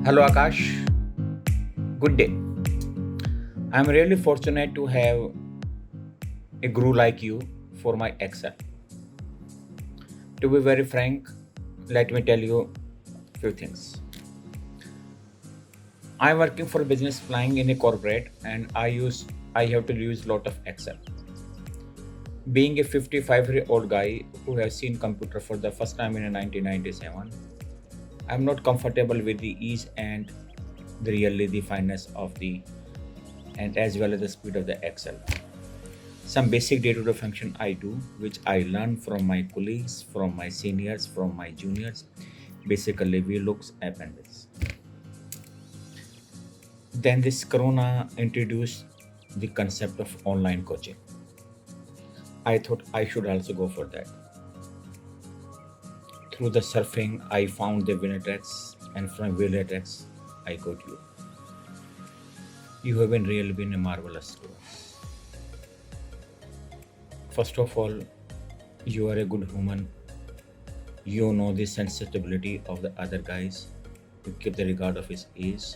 Hello Akash, good day. I'm really fortunate to have a guru like you for my Excel. To be very frank, let me tell you a few things. I'm working for business flying in a corporate and I have to use lot of Excel. Being a 55-year-old guy who has seen computer for the first time in 1997, I'm not comfortable with the ease and the fineness of the and as well as the speed of the Excel. Some basic day-to-day function I do, which I learn from my colleagues, from my seniors, from my juniors. Basically, we looks appendix. Then this Corona introduced the concept of online coaching. I thought I should also go for that. Through the surfing, I found the Willntrix, and from Willntrix, I got you. You have really been a marvelous to us. First of all, you are a good human. You know the sensitivity of the other guys. You keep the regard of his age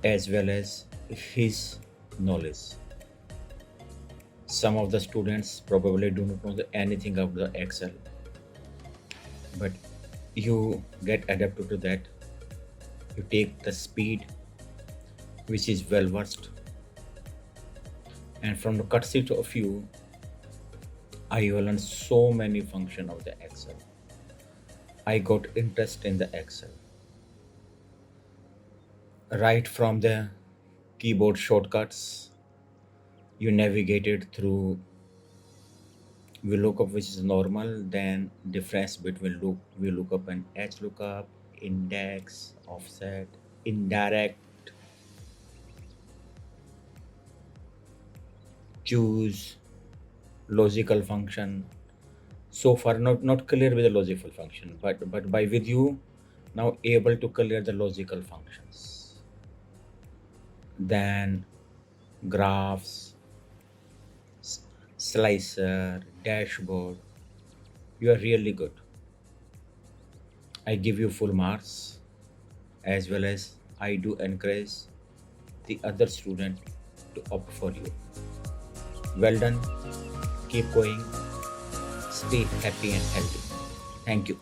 as well as his knowledge. Some of the students probably do not know anything about the Excel, but you get adapted to that. You take the speed, which is well versed, and from the courtesy of you, I learned so many functions of the Excel. I got interest in the Excel. Right from the keyboard shortcuts, you navigated through VLOOKUP, which is normal, then difference between VLOOKUP and HLOOKUP, index, offset, indirect, choose, logical function. So far, not clear with the logical function, but by with you now able to clear the logical functions. Then graphs, slicer, dashboard. You are really good. I give you full marks as well as I do encourage the other student to opt for you. Well done. Keep going. Stay happy and healthy. Thank you.